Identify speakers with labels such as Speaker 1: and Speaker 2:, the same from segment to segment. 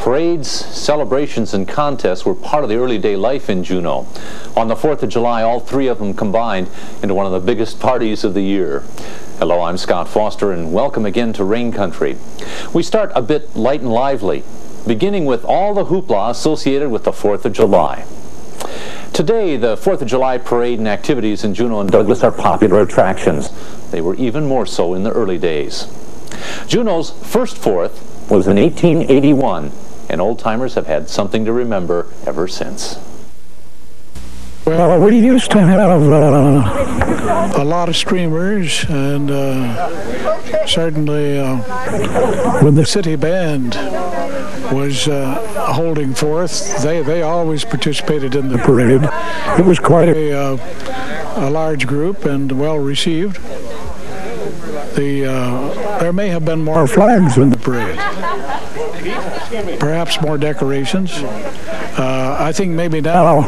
Speaker 1: Parades, celebrations, and contests were part of the early day life in Juneau. On the 4th of July, all three of them combined into one of the biggest parties of the year. Hello, I'm Scott Foster, and welcome again to Rain Country. We start a bit light and lively, beginning with all the hoopla associated with the 4th of July. Today, the 4th of July parade and activities in Juneau and Douglas are popular attractions. They were even more so in the early days. Juneau's first 4th was in 1881, and old-timers have had something to remember ever since.
Speaker 2: Well, we used to have a lot of streamers, and certainly when the city band was holding forth, they always participated in the parade. It was quite a large group and well received. There may have been more flags in the parade, perhaps more decorations. I think maybe now,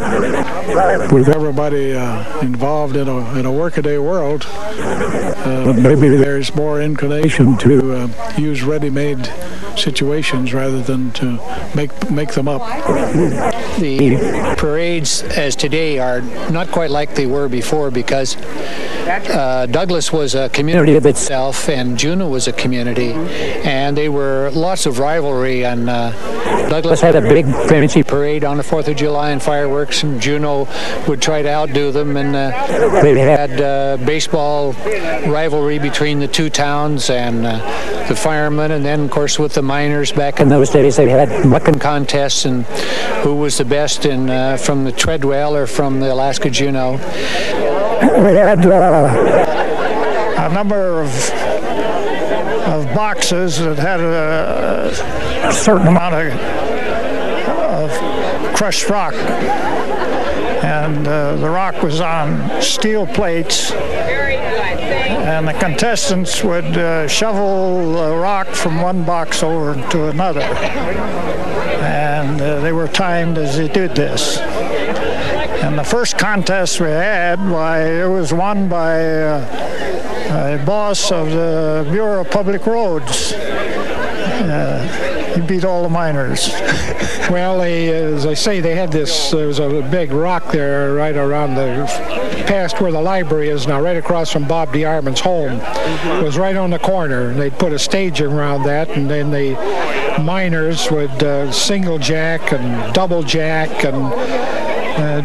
Speaker 2: with everybody involved in a workaday world, maybe there's more inclination to use ready-made situations rather than to make them up.
Speaker 3: The parades as today are not quite like they were before, because Douglas was a community of itself and Juneau was a community, and they were lots of rivalry, and Douglas had a big fancy parade on the 4th of July and fireworks, and Juneau would try to outdo them, and they had baseball rivalry between the two towns and the firemen, and then of course with the miners back in those days they had mucking contests and who was the best in from the Treadwell or from the Alaska Juneau.
Speaker 2: We had a number of boxes that had a certain amount of crushed rock, and the rock was on steel plates, and the contestants would shovel the rock from one box over to another, and they were timed as they did this. And the first contest we had, why, it was won by a boss of the Bureau of Public Roads. He beat all the miners.
Speaker 4: Well, as I say, they had this, there was a big rock there right around past where the library is now, right across from Bob DeArmond's home. It was right on the corner. They'd put a stage around that, and then the miners would single jack and double jack and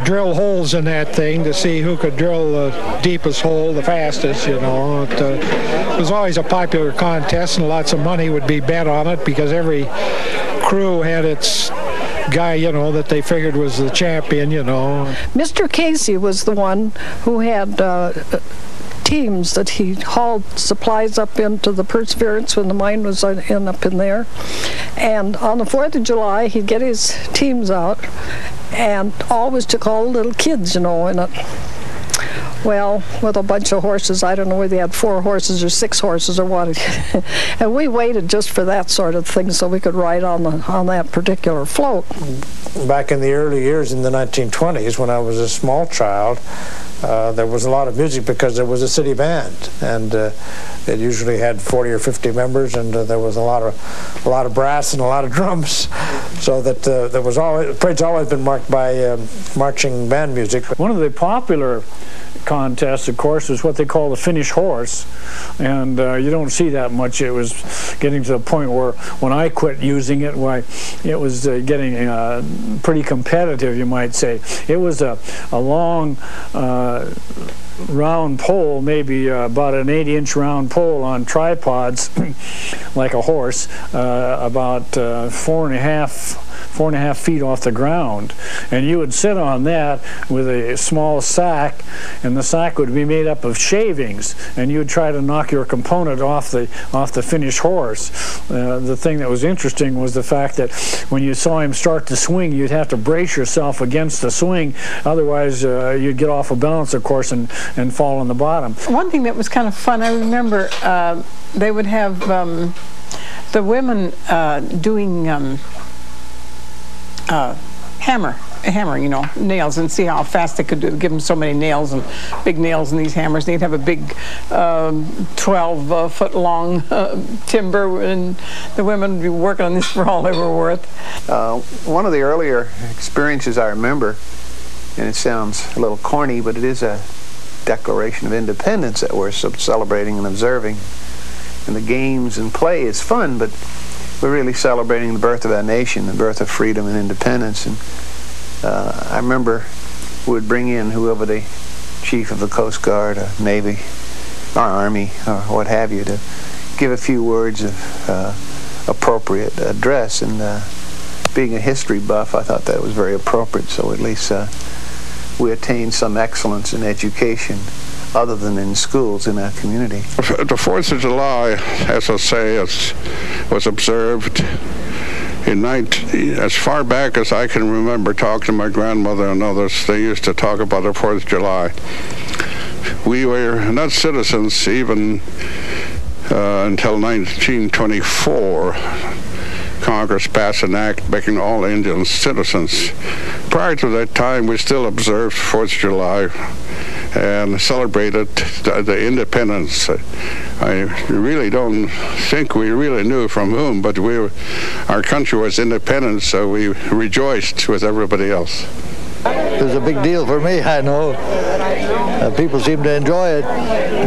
Speaker 4: drill holes in that thing to see who could drill the deepest hole the fastest, you know. It was always a popular contest, and lots of money would be bet on it because every crew had its guy, you know, that they figured was the champion, you know.
Speaker 5: Mr. Casey was the one who had teams that he hauled supplies up into the Perseverance when the mine was up in there. And on the 4th of July, he'd get his teams out and always took all the little kids, you know, in it. Well, with a bunch of horses, I don't know whether they had 4 horses or 6 horses or what. And we waited just for that sort of thing so we could ride on that particular float.
Speaker 6: Back in the early years in the 1920s, when I was a small child, there was a lot of music because there was a city band, and it usually had 40 or 50 members, and there was a lot of brass and a lot of drums, so that the parade's always been marked by marching band music.
Speaker 2: One of the popular contests, of course, is what they call the finish horse, and you don't see that much. It was getting to the point where when I quit using it, why, it was getting pretty competitive, you might say. It was a long round pole, maybe about an 8-inch round pole on tripods, like a horse, about 4.5 feet off the ground, and you would sit on that with a small sack, and the sack would be made up of shavings, and you would try to knock your opponent off the finished horse. The thing that was interesting was the fact that when you saw him start to swing, you'd have to brace yourself against the swing, otherwise you'd get off a balance, of course, and fall on the bottom.
Speaker 7: One thing that was kind of fun, I remember they would have the women doing hammer hammer, you know, nails, and see how fast they could give them so many nails and big nails in these hammers. They'd have a big 12-foot-long timber, and the women would be working on this for all they were worth.
Speaker 8: One of the earlier experiences I remember, and it sounds a little corny, but it is a Declaration of Independence that we're celebrating and observing. And the games and play is fun, but we're really celebrating the birth of our nation, the birth of freedom and independence. And I remember we would bring in whoever the chief of the Coast Guard, or Navy, or Army, or what have you, to give a few words of appropriate address. And being a history buff, I thought that was very appropriate, so at least we attained some excellence in education other than in schools in our community.
Speaker 9: The 4th of July, as I say, was observed as far back as I can remember talking to my grandmother and others. They used to talk about the 4th of July. We were not citizens even until 1924. Congress passed an act making all Indians citizens. Prior to that time, we still observed 4th of July and celebrated the independence. I really don't think we really knew from whom, but our country was independent, so we rejoiced with everybody else.
Speaker 10: It was a big deal for me, I know. People seem to enjoy it.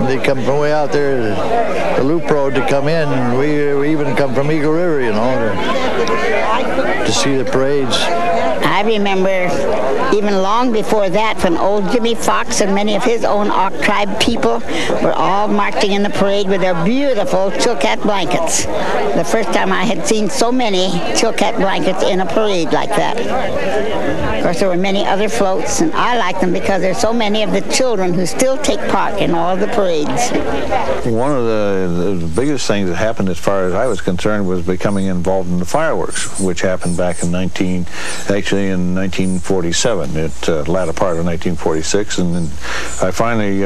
Speaker 10: They come from way out there, the Loop Road, to come in. We even come from Eagle River, you know, to see the parades.
Speaker 11: I remember even long before that when old Jimmy Fox and many of his own Auk tribe people were all marching in the parade with their beautiful Chilkat blankets. The first time I had seen so many Chilkat blankets in a parade like that. Of course, there were many other floats, and I like them because there's so many of the children who still take part in all the parades.
Speaker 10: One of the biggest things that happened as far as I was concerned was becoming involved in the fireworks, which happened back in 1947, the latter part of 1946, and then I finally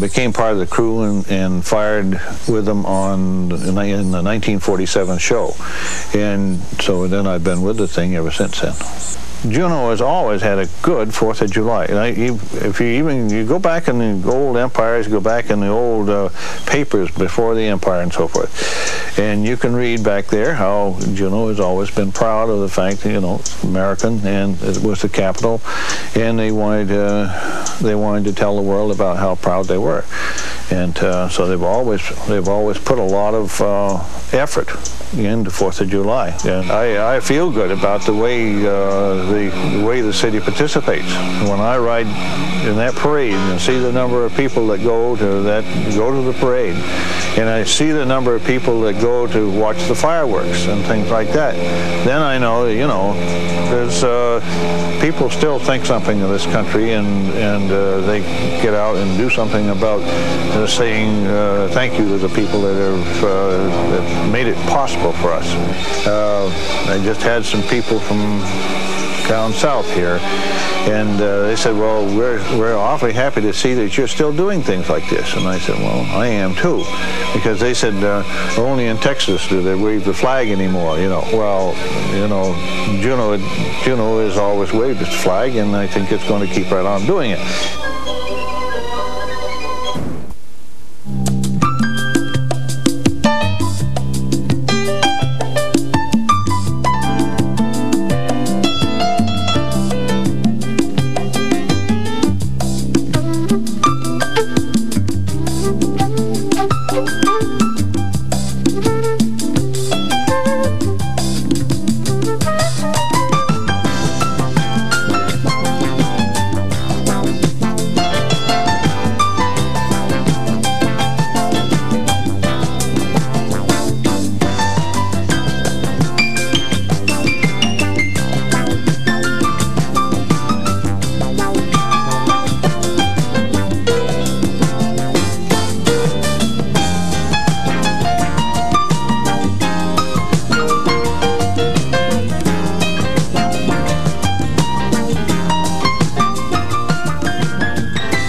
Speaker 10: became part of the crew and fired with them in the 1947 show, and so then I've been with the thing ever since then. Juneau has always had a good 4th of July. If you go back in the old empires, go back in the old papers before the empire and so forth, and you can read back there how Juneau has always been proud of the fact that, you know, it's American and it was the capital, and they wanted to tell the world about how proud they were, and so they've always put a lot of effort into 4th of July, and I feel good about the way the city participates. When I ride in that parade and see the number of people that go to the parade, and I see the number of people that go to watch the fireworks and things like that, then I know that, you know, there's people still think something of this country, and they get out and do something about saying thank you to the people that have made it possible for us. I just had some people from down south here, and they said, well, we're awfully happy to see that you're still doing things like this. And I said, well, I am too, because they said only in Texas do they wave the flag anymore, you know. Well, you know, Juneau has always waved its flag, and I think it's going to keep right on doing it.